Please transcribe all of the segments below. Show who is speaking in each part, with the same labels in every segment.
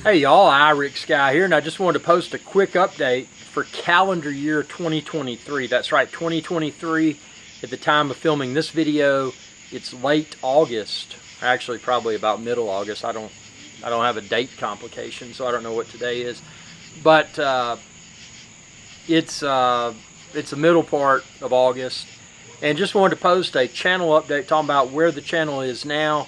Speaker 1: Hey y'all, IrixGuy here, and I just wanted to post a quick update for calendar year 2023. That's right, 2023. At the time of filming this video, it's late August. Actually, probably about middle August. I don't have a date complication, so I don't know what today is. But it's the middle part of August, and just wanted to post a channel update talking about where the channel is now,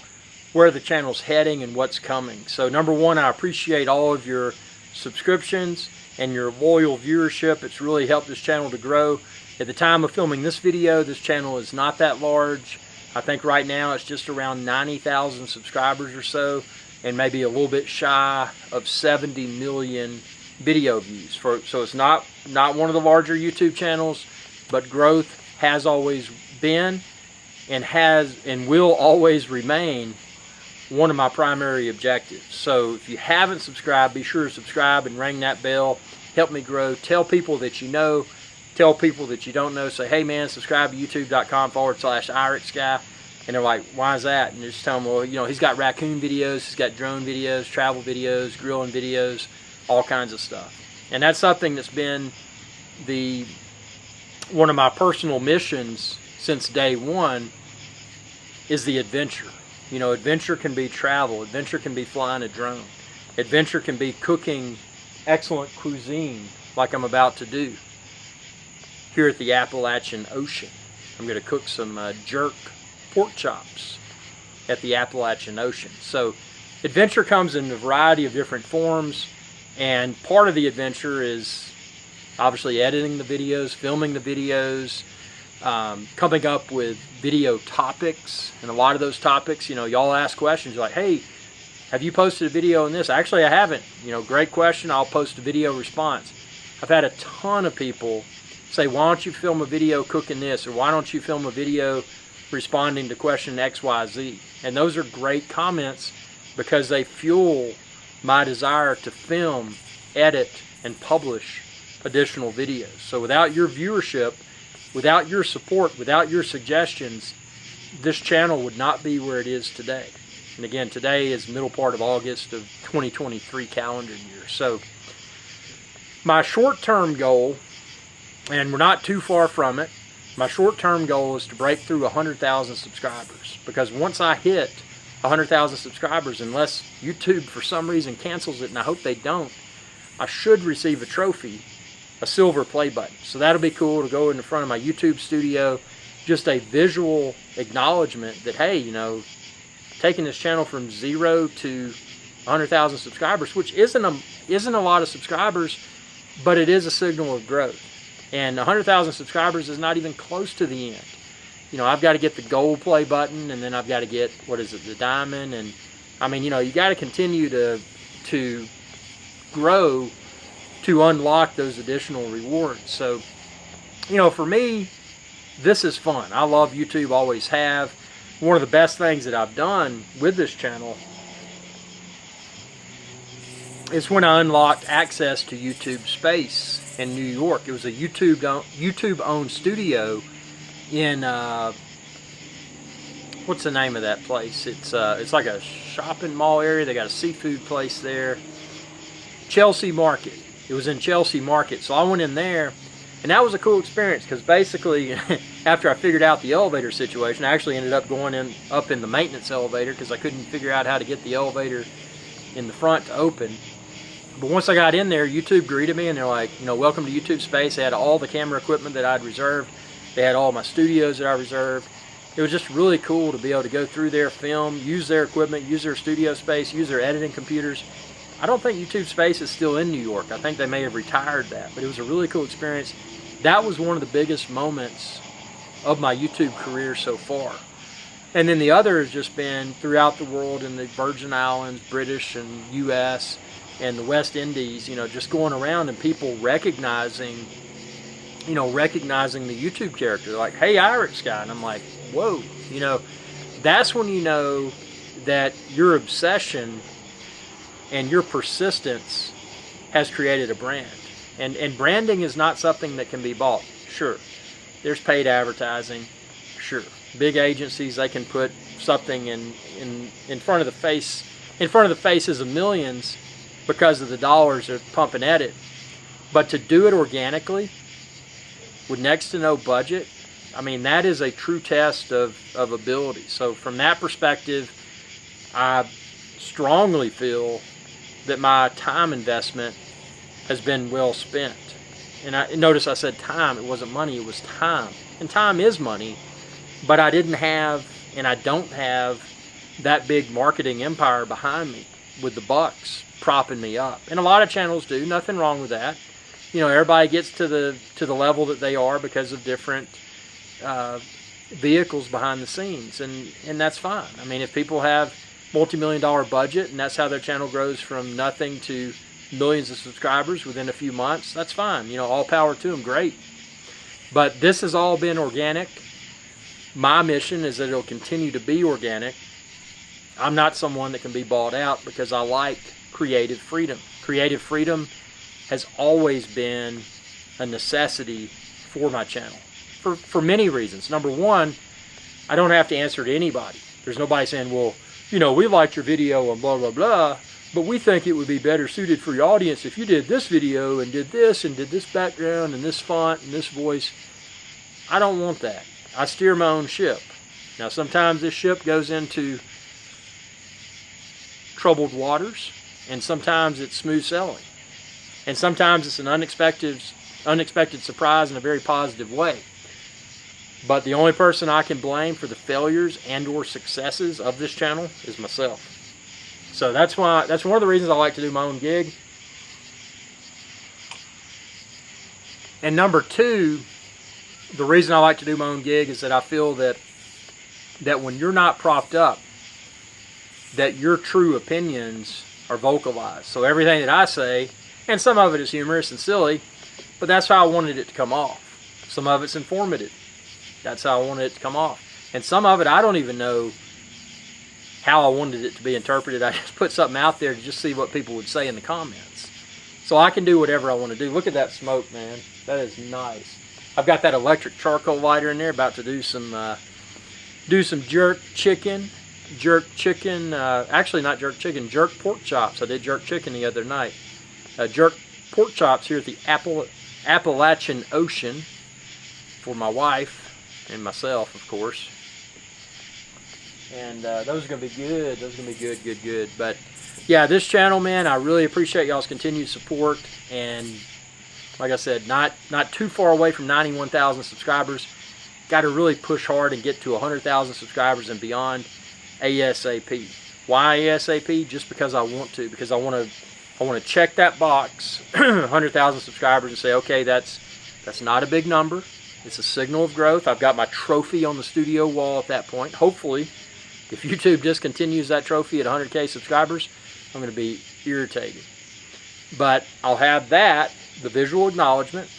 Speaker 1: where the channel's heading, and what's coming. So number one, I appreciate all of your subscriptions and your loyal viewership. It's really helped this channel to grow. At the time of filming this video, this channel is not that large. I think right now it's just around 90,000 subscribers or so, and maybe a little bit shy of 70 million video views. So it's not one of the larger YouTube channels, but growth has always been and will always remain one of my primary objectives. So if you haven't subscribed, be sure to subscribe and ring that bell. Help me grow. Tell people that you know. Tell people that you don't know. Say, hey man, subscribe to youtube.com/IrixGuy. And they're like, why is that? And you just tell them, well, you know, he's got raccoon videos, he's got drone videos, travel videos, grilling videos, all kinds of stuff. And that's something that's been one of my personal missions since day one, is the adventure. You know, adventure can be travel, adventure can be flying a drone, adventure can be cooking excellent cuisine like I'm about to do here at the Appalachian Ocean. I'm going to cook some jerk pork chops at the Appalachian Ocean. So adventure comes in a variety of different forms, and part of the adventure is obviously editing the videos, filming the videos, coming up with video topics. And a lot of those topics, you know, y'all ask questions. You're like, hey, have you posted a video on this? Actually, I haven't. You know, great question. I'll post a video response. I've had a ton of people say, why don't you film a video cooking this? Or why don't you film a video responding to question XYZ? And those are great comments because they fuel my desire to film, edit, and publish additional videos. So without your viewership, without your support, without your suggestions, this channel would not be where it is today. And again, today is middle part of August of 2023 calendar year. So my short-term goal, and we're not too far from it, my short-term goal is to break through 100,000 subscribers. Because once I hit 100,000 subscribers, unless YouTube for some reason cancels it, and I hope they don't, I should receive a trophy, a silver play button. So that'll be cool to go in front of my YouTube studio, just a visual acknowledgement that, hey, you know, taking this channel from 0 to 100,000 subscribers, which isn't a lot of subscribers, but it is a signal of growth. And 100,000 subscribers is not even close to the end. You know, I've got to get the gold play button, and then I've got to get, what is it, the diamond, and I mean, you know, you got to continue to grow to unlock those additional rewards. So, you know, for me, this is fun. I love YouTube, always have. One of the best things that I've done with this channel is when I unlocked access to YouTube Space in New York. It was a YouTube-owned studio in, what's the name of that place? It's like a shopping mall area. They got a seafood place there. Chelsea Market. It was in Chelsea Market. So I went in there, and that was a cool experience because basically after I figured out the elevator situation, I actually ended up going up in the maintenance elevator because I couldn't figure out how to get the elevator in the front to open. But once I got in there, YouTube greeted me, and they're like, you know, welcome to YouTube Space. They had all the camera equipment that I'd reserved. They had all my studios that I reserved. It was just really cool to be able to go through their film, use their equipment, use their studio space, use their editing computers. I don't think YouTube Space is still in New York. I think they may have retired that, but it was a really cool experience. That was one of the biggest moments of my YouTube career so far. And then the other has just been throughout the world in the Virgin Islands, British and US, and the West Indies, you know, just going around and people recognizing the YouTube character. Like, hey, IrixGuy. And I'm like, whoa, you know, that's when you know that your obsession and your persistence has created a brand. And branding is not something that can be bought. Sure, there's paid advertising. Sure, big agencies, they can put something in front of the faces of millions because of the dollars they're pumping at it. But to do it organically with next to no budget, I mean, that is a true test of ability. So from that perspective, I strongly feel that my time investment has been well spent. And notice I said time, it wasn't money, it was time. And time is money, but I didn't have, and I don't have, that big marketing empire behind me with the bucks propping me up. And a lot of channels do, nothing wrong with that. You know, everybody gets to the level that they are because of different vehicles behind the scenes, and that's fine. I mean, if people have multi-million-dollar budget and that's how their channel grows from nothing to millions of subscribers within a few months, that's fine. You know, all power to them, great. But this has all been organic. My mission is that it'll continue to be organic. I'm not someone that can be bought out because I like creative freedom. Creative freedom has always been a necessity for my channel for many reasons. Number one, I don't have to answer to anybody. There's nobody saying, well, you know, we liked your video and blah, blah, blah, but we think it would be better suited for your audience if you did this video and did this background and this font and this voice. I don't want that. I steer my own ship. Now, sometimes this ship goes into troubled waters, and sometimes it's smooth sailing. And sometimes it's an unexpected surprise in a very positive way. But the only person I can blame for the failures and or successes of this channel is myself. So that's one of the reasons I like to do my own gig. And number two, the reason I like to do my own gig is that I feel that when you're not propped up, that your true opinions are vocalized. So everything that I say, and some of it is humorous and silly, but that's how I wanted it to come off. Some of it's informative. That's how I wanted it to come off. And some of it, I don't even know how I wanted it to be interpreted. I just put something out there to just see what people would say in the comments. So I can do whatever I want to do. Look at that smoke, man. That is nice. I've got that electric charcoal lighter in there, about to do some jerk chicken. Actually not jerk chicken, jerk pork chops. I did jerk chicken the other night. Jerk pork chops here at the Appalachian Ocean for my wife and myself, of course. And those are going to be good. Those are going to be good. But yeah, this channel, man, I really appreciate y'all's continued support. And like I said, not too far away from 91,000 subscribers. Got to really push hard and get to 100,000 subscribers and beyond ASAP. Why ASAP? Just because I want to. Because I want to check that box, 100,000 subscribers, and say, okay, that's not a big number. It's a signal of growth. I've got my trophy on the studio wall at that point. Hopefully, if YouTube discontinues that trophy at 100K subscribers, I'm going to be irritated. But I'll have that, the visual acknowledgement,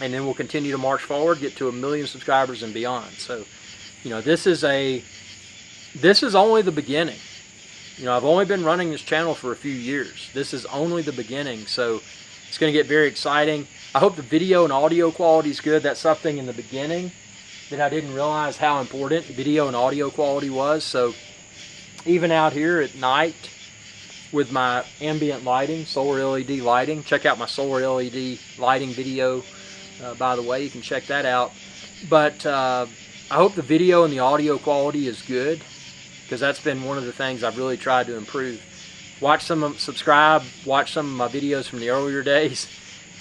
Speaker 1: and then we'll continue to march forward, get to 1 million subscribers and beyond. So, you know, this is only the beginning. You know, I've only been running this channel for a few years. This is only the beginning, so it's going to get very exciting. I hope the video and audio quality is good. That's something in the beginning that I didn't realize how important video and audio quality was. So even out here at night with my ambient lighting, solar LED lighting, check out my solar LED lighting video, by the way. You can check that out. But I hope the video and the audio quality is good, because that's been one of the things I've really tried to improve. Subscribe, watch some of my videos from the earlier days.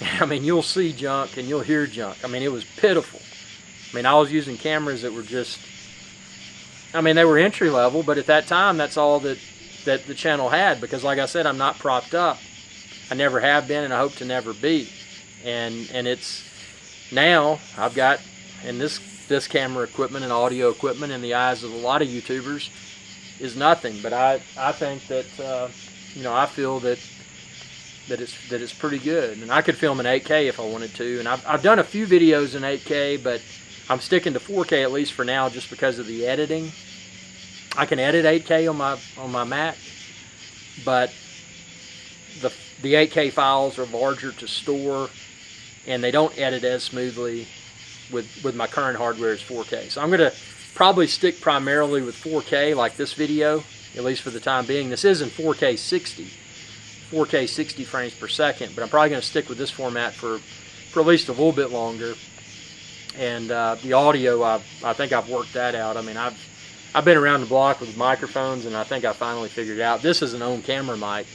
Speaker 1: I mean, you'll see junk and you'll hear junk. I mean, it was pitiful. I mean, I was using cameras that were just, I mean, they were entry level, but at that time, that's all that the channel had, because like I said, I'm not propped up. I never have been, and I hope to never be. And it's, now I've got, and this camera equipment and audio equipment in the eyes of a lot of YouTubers is nothing. But I think that, you know, I feel that it's pretty good, and I could film in 8K if I wanted to. And I've done a few videos in 8K, but I'm sticking to 4K at least for now, just because of the editing. I can edit 8K on my Mac, but the 8K files are larger to store, and they don't edit as smoothly with my current hardware as 4K. So I'm going to probably stick primarily with 4K, like this video, at least for the time being. This is in 4K 60. 4K 60 frames per second, but I'm probably going to stick with this format for at least a little bit longer. And the audio, I think I've worked that out. I mean, I've been around the block with microphones, and I think I finally figured it out. This is an on-camera mic.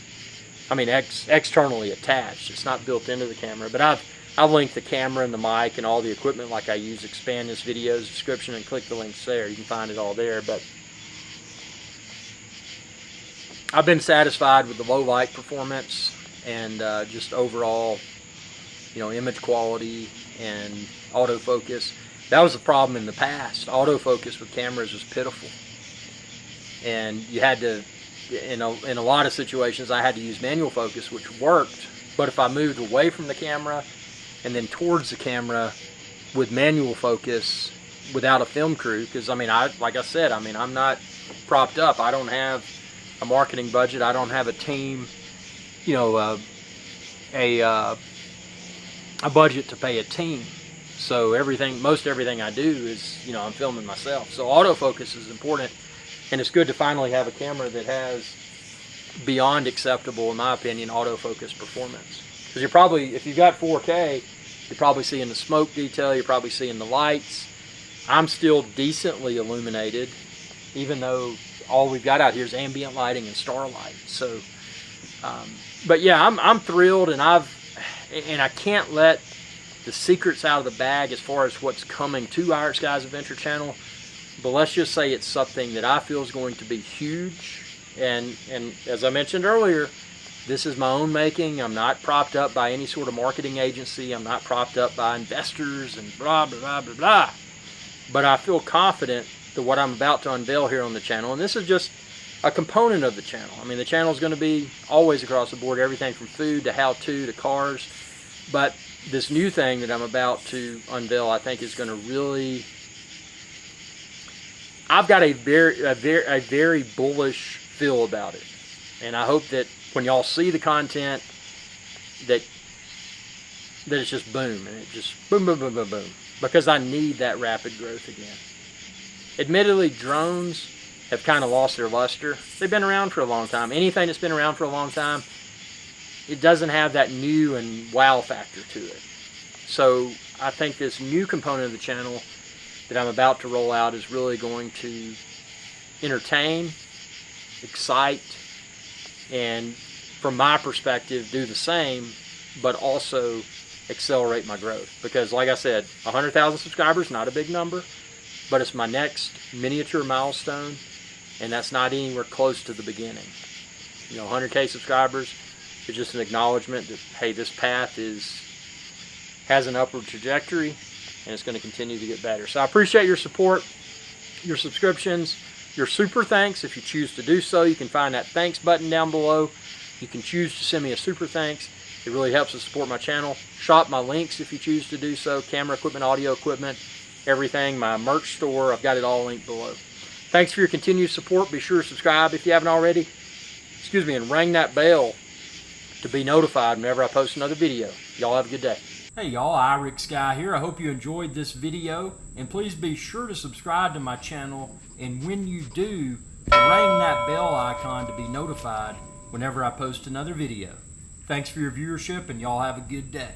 Speaker 1: I mean, externally attached. It's not built into the camera, but I've linked the camera and the mic and all the equipment like I use. Expand this video's description and click the links there. You can find it all there. But I've been satisfied with the low light performance and just overall, you know, image quality and autofocus. That was a problem in the past. Autofocus with cameras was pitiful, and you had to, in a lot of situations, I had to use manual focus, which worked. But if I moved away from the camera and then towards the camera with manual focus without a film crew, because I mean, like I said, I mean, I'm not propped up. I don't have a marketing budget. I don't have a team, you know, a budget to pay a team. So most everything I do is, you know, I'm filming myself. So autofocus is important, and it's good to finally have a camera that has beyond acceptable, in my opinion, autofocus performance. Because you're probably, if you've got 4K, you're probably seeing the smoke detail, you're probably seeing the lights. I'm still decently illuminated, even though all we've got out here is ambient lighting and starlight. So, but yeah, I'm thrilled, and I can't let the secrets out of the bag as far as what's coming to IrixGuy's Adventure channel. But let's just say it's something that I feel is going to be huge. And as I mentioned earlier, this is my own making. I'm not propped up by any sort of marketing agency. I'm not propped up by investors and blah, blah, blah, blah, blah. But I feel confident that what I'm about to unveil here on the channel, and this is just a component of the channel. I mean, the channel is going to be always across the board, everything from food to how-to to cars. But this new thing that I'm about to unveil, I think, is going to really... I've got a very bullish feel about it, and I hope that when y'all see the content, that it's just boom, and it just boom, boom, boom, boom, boom, because I need that rapid growth again. Admittedly, drones have kind of lost their luster. They've been around for a long time. Anything that's been around for a long time, it doesn't have that new and wow factor to it. So I think this new component of the channel that I'm about to roll out is really going to entertain, excite, and from my perspective, do the same, but also accelerate my growth. Because like I said, 100,000 subscribers, not a big number, but it's my next miniature milestone, and that's not anywhere close to the beginning. You know, 100K subscribers is just an acknowledgement that, hey, this path has an upward trajectory, and it's going to continue to get better. So I appreciate your support, your subscriptions, your super thanks. If you choose to do so, you can find that thanks button down below. You can choose to send me a super thanks. It really helps to support my channel. Shop my links if you choose to do so. Camera equipment, audio equipment, everything. My merch store, I've got it all linked below. Thanks for your continued support. Be sure to subscribe if you haven't already. Excuse me, and ring that bell to be notified whenever I post another video. Y'all have a good day. Hey y'all, IrixGuy here. I hope you enjoyed this video, and please be sure to subscribe to my channel, and when you do, ring that bell icon to be notified whenever I post another video. Thanks for your viewership, and y'all have a good day.